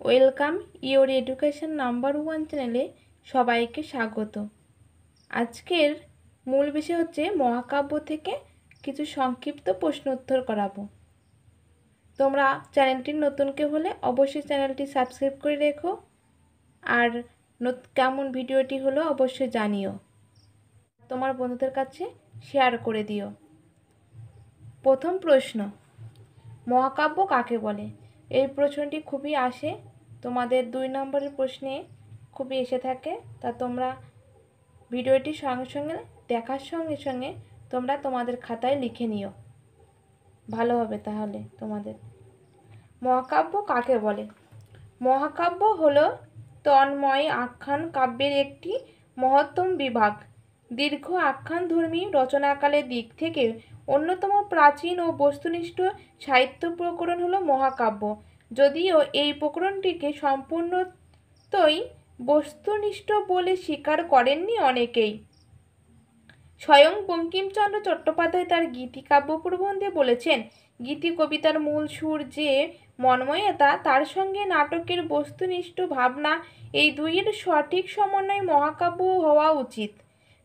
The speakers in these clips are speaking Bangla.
ওয়েলকাম ইওর এডুকেশন নাম্বার 1 চ্যানেলে সবাইকে স্বাগত। আজকের মূল বিষয় হচ্ছে মহাকাব্য থেকে কিছু সংক্ষিপ্ত প্রশ্ন উত্তর করাবো। তোমরা চ্যানেলটির নতুন কেউ হলে অবশ্যই চ্যানেলটি সাবস্ক্রাইব করে রেখো, আর কেমন ভিডিওটি হলো অবশ্যই জানিও, তোমার বন্ধুদের কাছে শেয়ার করে দিও। প্রথম প্রশ্ন, মহাকাব্য কাকে বলে? এই প্রশ্নটি খুবই আসে, তোমাদের 2 নম্বরের প্রশ্নে খুবই এসে থাকে। তা তোমরা ভিডিওটি সঙ্গে সঙ্গে দেখার সঙ্গে সঙ্গে তোমরা তোমাদের খাতায় লিখে নিও, ভালো হবে তাহলে তোমাদের। মহাকাব্য কাকে বলে? মহাকাব্য হলো তন্ময় আখ্যান কাব্যের একটি মহত্তম বিভাগ। দীর্ঘ আখ্যানধর্মী রচনাকালের দিক থেকে অন্যতম প্রাচীন ও বস্তুনিষ্ঠ সাহিত্য প্রকরণ হলো মহাকাব্য। যদিও এই প্রকরণটিকে সম্পূর্ণতই বস্তুনিষ্ঠ বলে স্বীকার করেননি অনেকেই। স্বয়ং বঙ্কিমচন্দ্র চট্টোপাধ্যায় তার গীতিকাব্য প্রবন্ধে বলেছেন, গীতি কবিতার মূল সুর যে মন্ময়তা, তার সঙ্গে নাটকের বস্তুনিষ্ঠ ভাবনা, এই দুইয়ের সঠিক সমন্বয় মহাকাব্য হওয়া উচিত।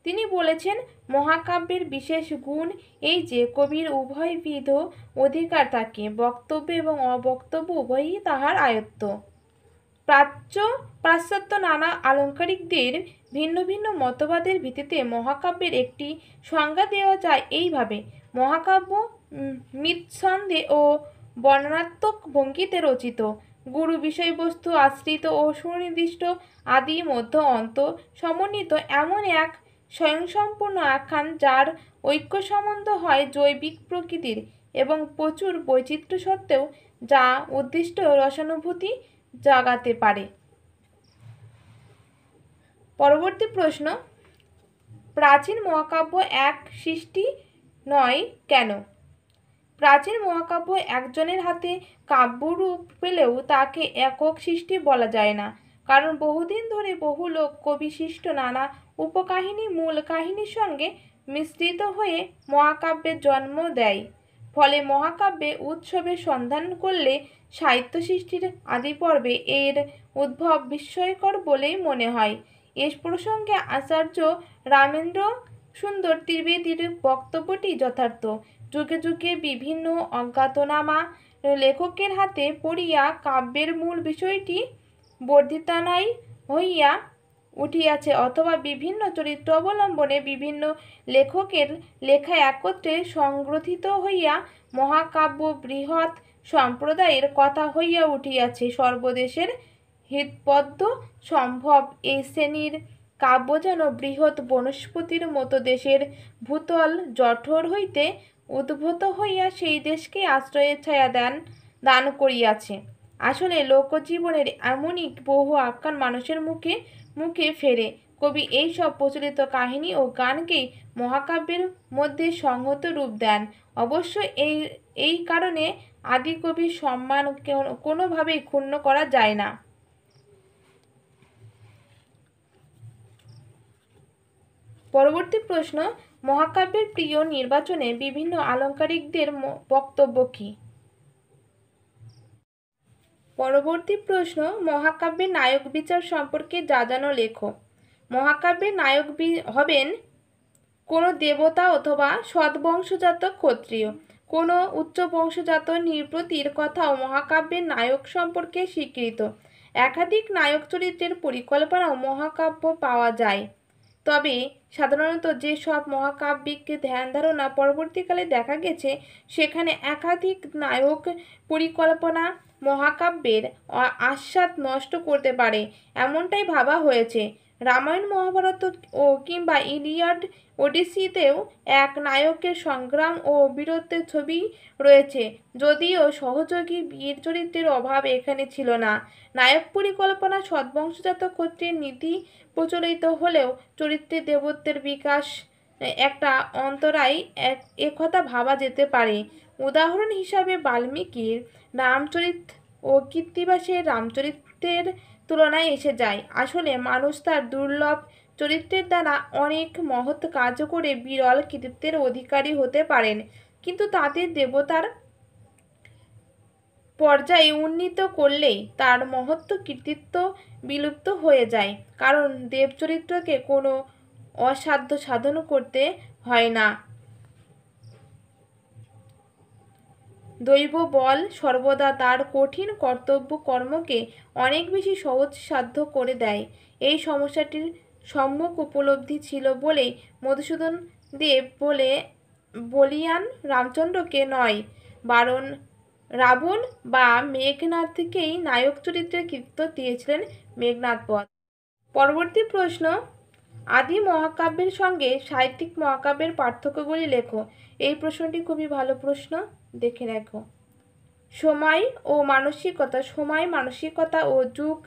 তিনি বলেছেন, মহাকাব্যের বিশেষ গুণ এই যে কবির উভয়বিধ অধিকার থাকে, বক্তব্য এবং অবক্তব্য উভয়ই তাহার আয়ত্ত। পাশ্চাত্য নানা আলঙ্কারিকদের ভিন্ন ভিন্ন মতবাদের ভিত্তিতে মহাকাব্যের একটি সংজ্ঞা দেওয়া যায় এইভাবে: মহাকাব্য মৃৎছন্দে ও বর্ণনাত্মক ভঙ্গিতে রচিত, গুরু বিষয়বস্তু আশ্রিত ও সুনির্দিষ্ট আদি মধ্য অন্ত সমন্বিত এমন এক স্বয়ংসম্পূর্ণ আখ্যান, যার ঐক্য সম্বন্ধ হয় জৈবিক প্রকৃতির এবং প্রচুর বৈচিত্র্য সত্ত্বেও যা উদ্দিষ্ট রসানুভূতি জাগাতে পারে। পরবর্তী প্রশ্ন, প্রাচীন মহাকাব্য এক সৃষ্টি নয় কেন? প্রাচীন মহাকাব্য একজনের হাতে কাব্যরূপ পেলেও তাকে একক সৃষ্টি বলা যায় না, কারণ বহুদিন ধরে বহু লোক কবি সৃষ্ট নানা উপকাহিনী মূল কাহিনীর সঙ্গে মিশ্রিত হয়ে মহাকাব্যের জন্ম দেয়। ফলে মহাকাব্যে উৎসবের সন্ধান করলে সাহিত্য সৃষ্টির আদিপর্বে এর উদ্ভব বিস্ময়কর বলেই মনে হয়। এ প্রসঙ্গে আচার্য রামেন্দ্র সুন্দর ত্রিবেদীর বক্তব্যটি যথার্থ। যুগে যুগে বিভিন্ন অজ্ঞাতনামা লেখকের হাতে পড়িয়া কাব্যের মূল বিষয়টি বর্ধিতানয় হইয়া উঠিয়াছে, অথবা বিভিন্ন চরিত্র অবলম্বনে বিভিন্ন লেখকের লেখা একত্রে সংগ্রথিত হইয়া মহাকাব্য বৃহৎ সম্প্রদায়ের কথা হইয়া উঠিয়াছে। সর্বদেশের হৃৎপদ্য সম্ভব এই শ্রেণীর কাব্য যেন বৃহৎ বনস্পতির মতো দেশের ভূতল জঠর হইতে উদ্ভূত হইয়া সেই দেশকে আশ্রয়ের ছায়া দান করিয়াছে। আসলে লোকজীবনের এমনই বহু আখ্যান মানুষের মুখে মুখে ফেরে। কবি এই সব প্রচলিত কাহিনী ও গানকেই মহাকাব্যের মধ্যে সংহত রূপ দেন। অবশ্য এই কারণে আদি কবির সম্মান কোনোভাবেই ক্ষুণ্ণ করা যায় না। পরবর্তী প্রশ্ন, মহাকাব্যের প্রিয় নির্বাচনে বিভিন্ন আলঙ্কারিকদের বক্তব্য কী? পরবর্তী প্রশ্ন, মহাকাব্যের নায়ক বিচার সম্পর্কে যা জানো লেখো। মহাকাব্যের নায়ক হবেন কোনো দেবতা অথবা সৎবংশজাত ক্ষত্রিয়। কোনো উচ্চ বংশজাত নৃপতির কথাও মহাকাব্যের নায়ক সম্পর্কে স্বীকৃত। একাধিক নায়ক চরিত্রের পরিকল্পনাও মহাকাব্য পাওয়া যায়। তবে সাধারণত যে সব মহাকাব্যিক ধ্যান ধারণা পরবর্তীকালে দেখা গেছে, সেখানে একাধিক নায়ক পরিকল্পনা মহাকাব্যের আস্বাদ নষ্ট করতে পারে, এমনটাই ভাবা হয়েছে। রামায়ণ, মহাভারত ও কিংবা ইলিয়াড, ওডিসিতেও এক নায়কের সংগ্রাম ও বীরত্বের ছবি রয়েছে, যদিও সহযোগী বীর চরিত্রের অভাব এখানে ছিল না। নায়ক পরিকল্পনা সৎবংশজাত ক্ষত্রিয়ের নীতি প্রচলিত হলেও চরিত্রে দেবত্বের বিকাশ একটা অন্তরায় একথা ভাবা যেতে পারে। উদাহরণ হিসাবে বাল্মীকির রামচরিত ও কৃত্তিবাসের রামচরিত্রের তুলনায় এসে যায়। আসলে মানুষ তার দুর্লভ চরিত্রের দ্বারা অনেক মহৎ কাজ করে বিরল কৃতিত্বের অধিকারী হতে পারেন, কিন্তু তাদের দেবতার পর্যায়ে উন্নীত করলেই তার মহত্ব কৃতিত্ব বিলুপ্ত হয়ে যায়, কারণ দেবচরিত্রকে কোনো অসাধ্য সাধন করতে হয় না। দৈব বল সর্বদা তার কঠিন কর্তব্য কর্মকে অনেক বেশি সহজ সাধ্য করে দেয়। এই সমস্যাটির সম্মুখ উপলব্ধি ছিল বলেই মধুসূদন দেব বলিয়ান রামচন্দ্রকে নয়, বারণ রাবণ বা মেঘনাথকেই নায়ক চরিত্রের কৃতিত্ব দিয়েছিলেন মেঘনাথ বধ। পরবর্তী প্রশ্ন, আদি মহাকাব্যের সঙ্গে সাহিত্যিক মহাকাব্যের পার্থক্যগুলি লেখো। এই প্রশ্নটি খুবই ভালো প্রশ্ন, দেখে রাখো। সময় মানসিকতা ও যুগ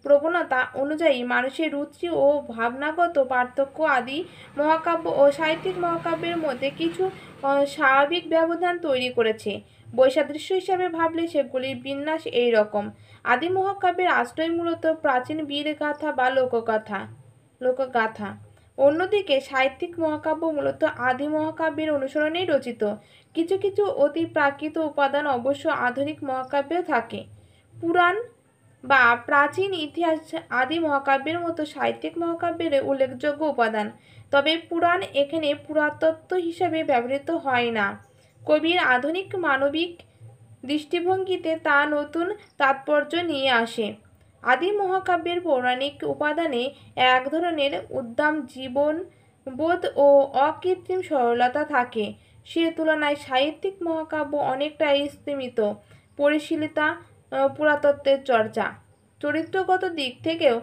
প্রবণতা অনুযায়ী মানুষের রুচি ও ভাবনাগত পার্থক্য আদি মহাকাব্য ও সাহিত্যিক মহাকাব্যের মধ্যে কিছু স্বাভাবিক ব্যবধান তৈরি করেছে। বৈসাদৃশ্য হিসাবে ভাবলে সেগুলির বিন্যাস এই রকম। আদি মহাকাব্যের আশ্রয় মূলত প্রাচীন বীরগাথা বা লোকগাথা। অন্যদিকে সাহিত্যিক মহাকাব্য মূলত আদি মহাকাব্যের অনুসরণেই রচিত। কিছু কিছু অতি প্রাকৃত উপাদান অবশ্য আধুনিক মহাকাব্যেও থাকে। পুরাণ বা প্রাচীন ইতিহাস আদি মহাকাব্যের মতো সাহিত্যিক মহাকাব্যের উল্লেখযোগ্য উপাদান, তবে পুরাণ এখানে পুরাতত্ত্ব হিসাবে ব্যবহৃত হয় না। কবির আধুনিক মানবিক দৃষ্টিভঙ্গিতে তা নতুন তাৎপর্য নিয়ে আসে। আদি মহাকাব্যের পৌরাণিক উপাদানে এক ধরনের উদ্দাম জীবনবোধ ও অকৃত্রিম সরলতা থাকে। সে তুলনায় সাহিত্যিক মহাকাব্য অনেকটাই স্তিমিত, পরিশীলিতা, পুরাতত্ত্বের চর্চা। চরিত্রগত দিক থেকেও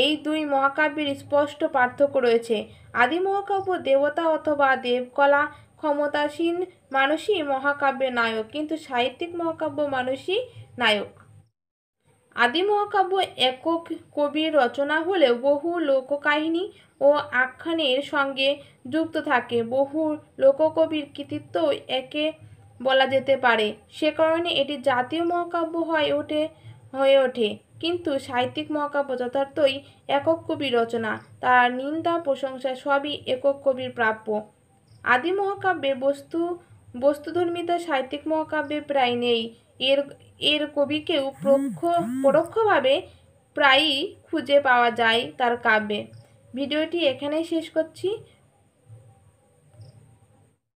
এই দুই মহাকাব্যের স্পষ্ট পার্থক্য রয়েছে। আদি মহাকাব্য দেবতা অথবা দেবকলা ক্ষমতাসীন মানুষই মহাকাব্যের নায়ক, কিন্তু সাহিত্যিক মহাকাব্য মানুষই নায়ক। আদি মহাকাব্য একক কবির রচনা হলেও বহু লোককাহিনী ও আখ্যানের সঙ্গে যুক্ত থাকে। বহু লোককবির কৃতিত্ব একে বলা যেতে পারে। সে কারণে এটি জাতীয় মহাকাব্য হয়ে ওঠে। কিন্তু সাহিত্যিক মহাকাব্য যথার্থই একক কবির রচনা। তার নিন্দা প্রশংসা সবই একক কবির প্রাপ্য। আদি মহাকাব্যে বস্তুধর্মিতা সাহিত্যিক মহাকাব্যে প্রায় নেই। এর কবিকেও পরোক্ষভাবে প্রায়ই খুঁজে পাওয়া যায় তার কাব্যে। ভিডিওটি এখানেই শেষ করছি।